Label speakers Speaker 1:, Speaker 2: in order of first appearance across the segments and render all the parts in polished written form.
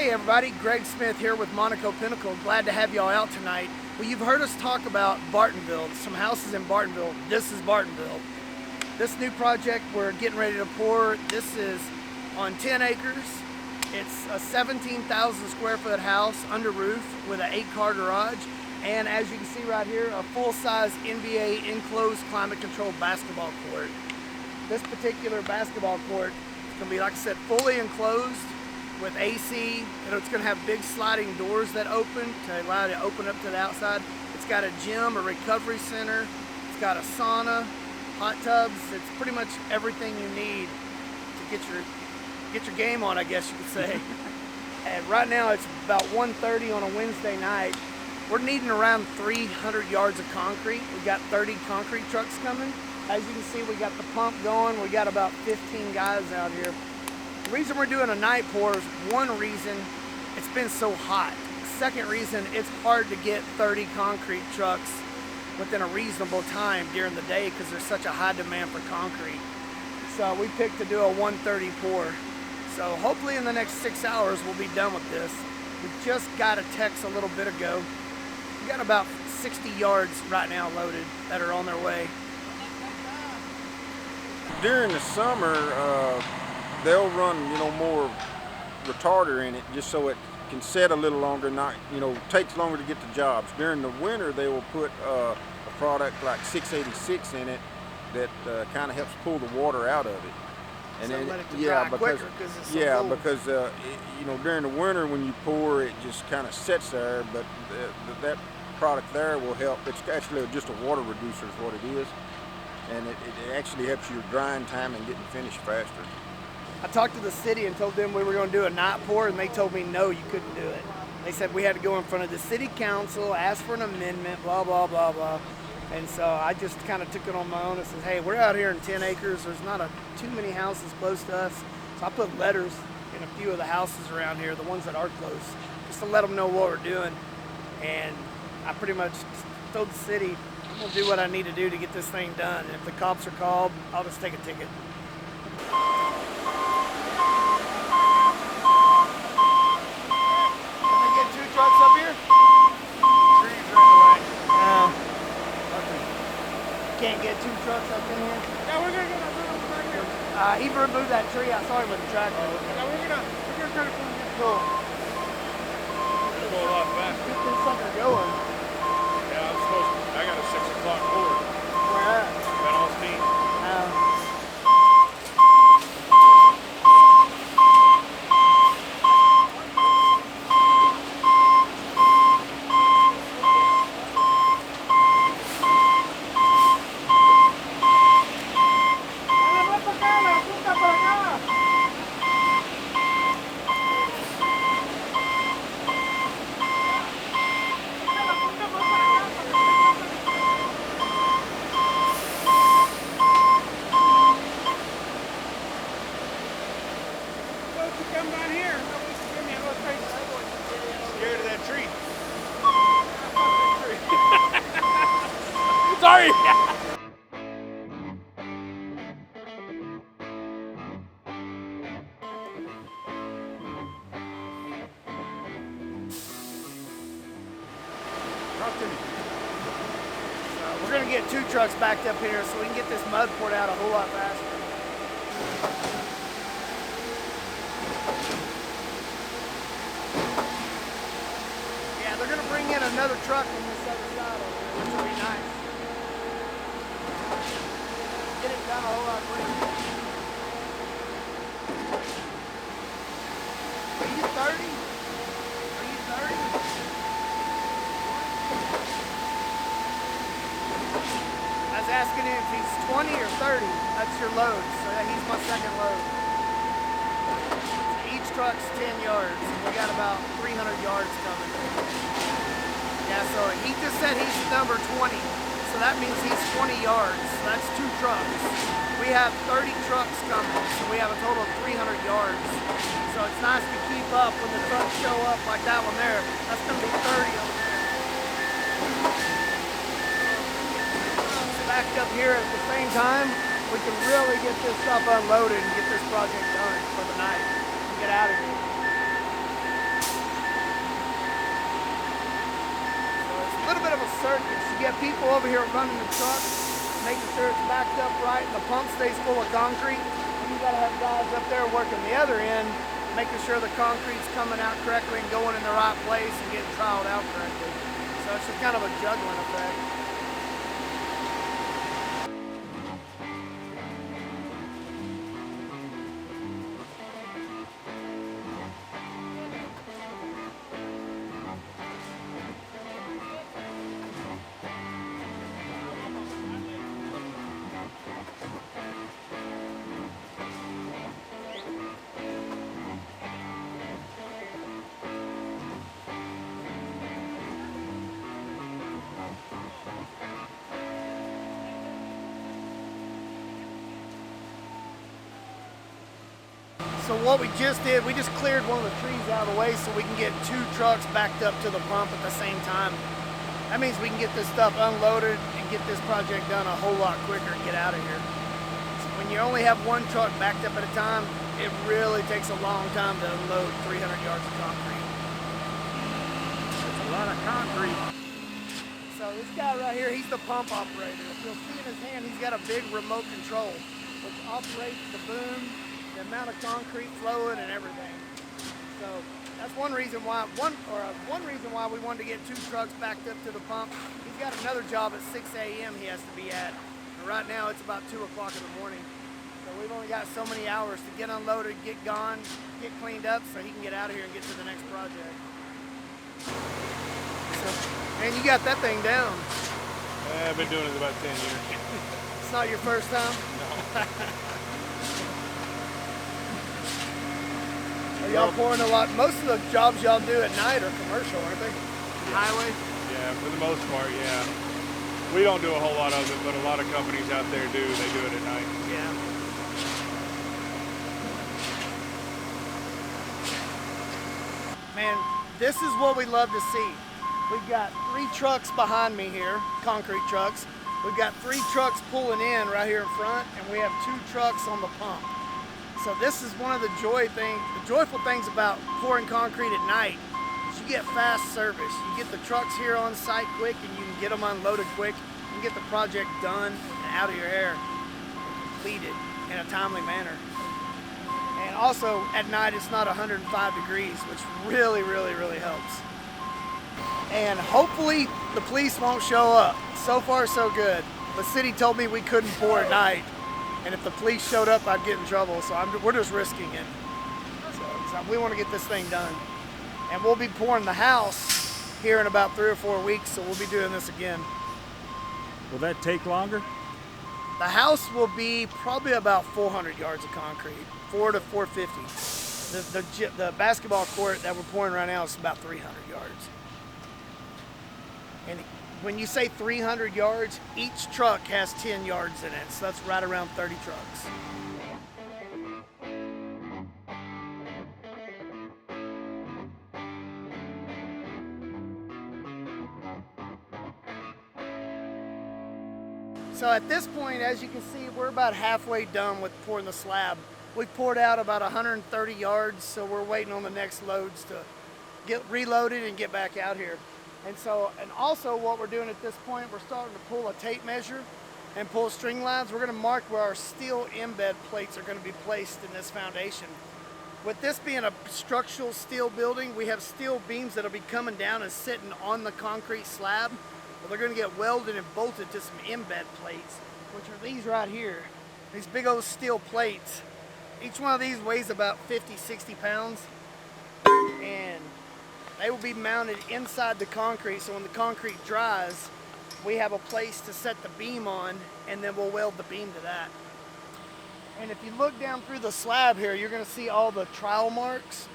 Speaker 1: Hey everybody, Greg Smith here with Monaco Pinnacle. Glad to have y'all out tonight. Well, you've heard us talk about Bartonville, some houses in Bartonville. This is Bartonville. This new project we're getting ready to pour, this is on 10 acres. It's a 17,000 square foot house under roof with an 8-car garage. And as you can see right here, a full-size NBA enclosed climate-controlled basketball court. This particular basketball court is going to be, like I said, fully enclosed with AC. It's going to have big sliding doors that open to allow it to open up to the outside. It's got a gym, a recovery center. It's got a sauna, hot tubs. It's pretty much everything you need to get your game on, I guess you could say. And right now it's about 1:30 on a Wednesday night. We're needing around 300 yards of concrete. We've got 30 concrete trucks coming. As you can see, we got the pump going. We got about 15 guys out here. The reason we're doing a night pour is, one reason, it's been so hot. Second reason, it's hard to get 30 concrete trucks within a reasonable time during the day because there's such a high demand for concrete. So we picked to do a 1:30 pour. So hopefully in the next 6 hours we'll be done with this. We just got a text a little bit ago. We got about 60 yards right now loaded that are on their way.
Speaker 2: During the summer, they'll run, more retarder in it just so it can set a little longer, takes longer to get the jobs. During the winter, they will put a product like 686 in it that kind of helps pull the water out of it.
Speaker 1: And so then, let it dry quicker because it's so cold.
Speaker 2: Because during the winter when you pour, it just kind of sets there, but that product there will help. It's actually just a water reducer is what it is. And it actually helps your drying time and getting finished faster.
Speaker 1: I talked to the city and told them we were going to do a night pour, and they told me no, you couldn't do it. They said we had to go in front of the city council, ask for an amendment, blah, blah, blah, blah. And so I just kind of took it on my own and said, hey, we're out here in 10 acres. There's not too many houses close to us. So I put letters in a few of the houses around here, the ones that are close, just to let them know what we're doing. And I pretty much told the city, I'm going to do what I need to do to get this thing done. And if the cops are called, I'll just take a ticket. Can we get 2 trucks up here?
Speaker 3: Trees are in the way.
Speaker 1: No. Can't get 2 trucks up in here?
Speaker 3: No, we're going to get a right here.
Speaker 1: He removed that tree. I saw him with the tractor.
Speaker 3: No, we're going to try to pull it.
Speaker 1: Cool.
Speaker 3: Pull off fast.
Speaker 1: Get this sucker going.
Speaker 3: Yeah, I got a 6 o'clock board.
Speaker 1: Where at?
Speaker 3: Got all steam. Come down here. Give me a little face. Scared of that tree. Sorry.
Speaker 1: Talk to me. We're going to get 2 trucks backed up here so we can get this mud poured out a whole lot faster. Yeah, they're going to bring in another truck on this other side over here, which will be nice. Get it done a whole lot quicker. Are you 30? Are you 30? I was asking him if he's 20 or 30. That's your load. So he's my second load. Each truck's 10 yards. We got about 300 yards coming. Yeah, so he just said he's number 20. So that means he's 20 yards. So that's 2 trucks. We have 30 trucks coming. So we have a total of 300 yards. So it's nice to keep up when the trucks show up like that one there. That's going to be 30 over there. Backed up here at the same time, we can really get this stuff unloaded and get this project done for the night and get out of here. bit of a circus. You get people over here running the truck, making sure it's backed up right and the pump stays full of concrete. And you gotta have guys up there working the other end, making sure the concrete's coming out correctly and going in the right place and getting trialed out correctly. So it's just kind of a juggling effect. So what we just did, we just cleared one of the trees out of the way so we can get 2 trucks backed up to the pump at the same time. That means we can get this stuff unloaded and get this project done a whole lot quicker and get out of here. So when you only have 1 truck backed up at a time, it really takes a long time to unload 300 yards of concrete.
Speaker 3: That's a lot of concrete.
Speaker 1: So this guy right here, he's the pump operator. If you'll see in his hand, he's got a big remote control, which operates the boom, the amount of concrete flowing and everything. So that's one reason why we wanted to get 2 trucks backed up to the pump. He's got another job at 6 a.m. he has to be at. And right now it's about 2 o'clock in the morning. So we've only got so many hours to get unloaded, get gone, get cleaned up so he can get out of here and get to the next project. So, man, you got that thing down.
Speaker 3: I've been doing it about 10 years.
Speaker 1: It's not your first time?
Speaker 3: No.
Speaker 1: Are y'all pouring a lot? Most of the jobs y'all do at night are commercial, aren't they? Highway?
Speaker 3: Yeah, for the most part, yeah. We don't do a whole lot of it, but a lot of companies out there do. They do it at night.
Speaker 1: Yeah. Man, this is what we love to see. We've got 3 trucks behind me here, concrete trucks. We've got 3 trucks pulling in right here in front, and we have 2 trucks on the pump. So this is one of the joyful things about pouring concrete at night is you get fast service. You get the trucks here on site quick and you can get them unloaded quick and get the project done and out of your hair and completed in a timely manner. And also at night it's not 105 degrees, which really, really, really helps. And hopefully the police won't show up. So far so good. The city told me we couldn't pour at night. And if the police showed up, I'd get in trouble, so we're just risking it. So we want to get this thing done. And we'll be pouring the house here in about 3 or 4 weeks, so we'll be doing this again.
Speaker 4: Will that take longer?
Speaker 1: The house will be probably about 400 yards of concrete, 4 to 450. The basketball court that we're pouring right now is about 300 yards. And when you say 300 yards, each truck has 10 yards in it, so that's right around 30 trucks. So at this point, as you can see, we're about halfway done with pouring the slab. We poured out about 130 yards, so we're waiting on the next loads to get reloaded and get back out here. And also what we're doing at this point, we're starting to pull a tape measure and pull string lines. We're gonna mark where our steel embed plates are gonna be placed in this foundation. With this being a structural steel building, we have steel beams that'll be coming down and sitting on the concrete slab. But they're gonna get welded and bolted to some embed plates, which are these right here. These big old steel plates. Each one of these weighs about 50, 60 pounds. And they will be mounted inside the concrete, so when the concrete dries, we have a place to set the beam on, and then we'll weld the beam to that. And if you look down through the slab here, you're gonna see all the trowel marks.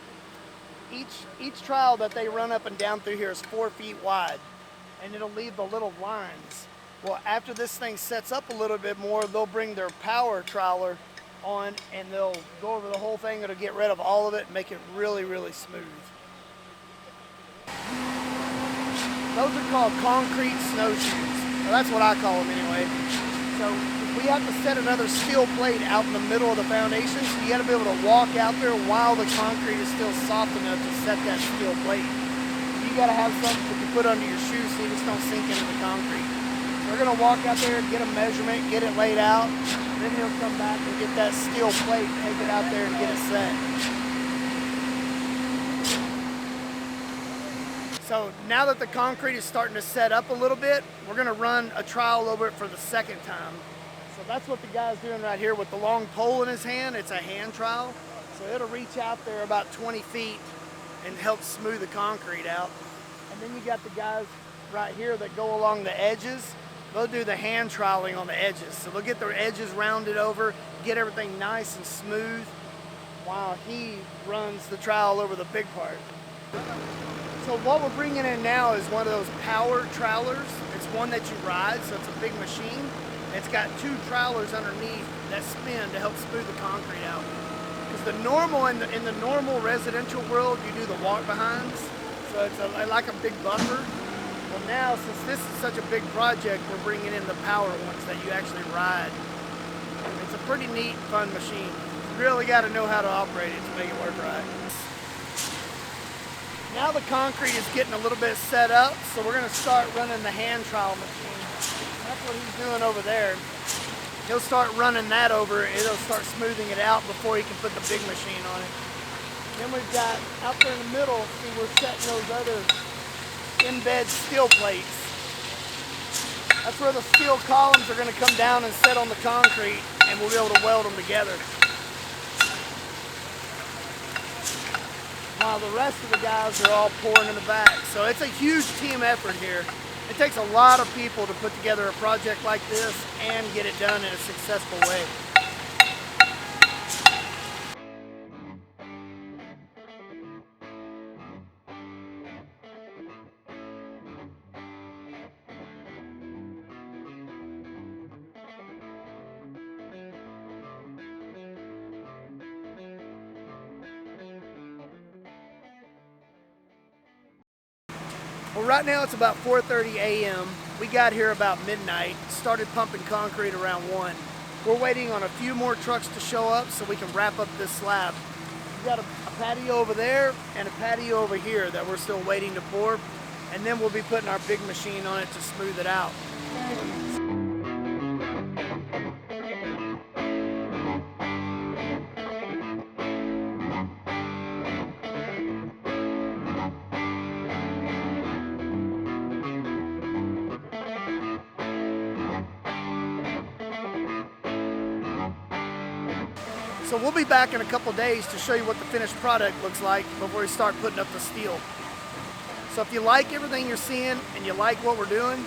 Speaker 1: Each trowel that they run up and down through here is 4 feet wide, and it'll leave the little lines. Well, after this thing sets up a little bit more, they'll bring their power troweler on, and they'll go over the whole thing. It'll get rid of all of it and make it really, really smooth. Those are called concrete snowshoes. Well, that's what I call them anyway. So we have to set another steel plate out in the middle of the foundation, so you got to be able to walk out there while the concrete is still soft enough to set that steel plate. You got to have something that you put under your shoes so you just don't sink into the concrete. We're gonna walk out there, get a measurement, get it laid out, then he'll come back and get that steel plate, take it out there and get it set. So now that the concrete is starting to set up a little bit, we're gonna run a trial over it for the second time. So that's what the guy's doing right here with the long pole in his hand. It's a hand trowel. So it'll reach out there about 20 feet and help smooth the concrete out. And then you got the guys right here that go along the edges. They'll do the hand troweling on the edges. So they'll get their edges rounded over, get everything nice and smooth while he runs the trowel over the big part. So what we're bringing in now is one of those power trowelers. It's one that you ride, so it's a big machine. It's got two trowelers underneath that spin to help smooth the concrete out. Because the normal in the normal residential world, you do the walk behinds, so it's like a big buffer. Well, now since this is such a big project, we're bringing in the power ones that you actually ride. It's a pretty neat, fun machine. You really got to know how to operate it to make it work right. Now the concrete is getting a little bit set up, so we're going to start running the hand trowel machine. That's what he's doing over there. He'll start running that over, it'll start smoothing it out before he can put the big machine on it. Then we've got, out there in the middle, see we're setting those other embed steel plates. That's where the steel columns are going to come down and set on the concrete, and we'll be able to weld them together. While the rest of the guys are all pouring in the back. So it's a huge team effort here. It takes a lot of people to put together a project like this and get it done in a successful way. Well, right now it's about 4:30 a.m. We got here about midnight, started pumping concrete around 1. We're waiting on a few more trucks to show up so we can wrap up this slab. We've got a patio over there and a patio over here that we're still waiting to pour, and then we'll be putting our big machine on it to smooth it out. So we'll be back in a couple days to show you what the finished product looks like before we start putting up the steel. So if you like everything you're seeing and you like what we're doing,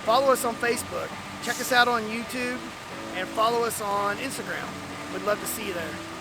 Speaker 1: follow us on Facebook, check us out on YouTube, and follow us on Instagram. We'd love to see you there.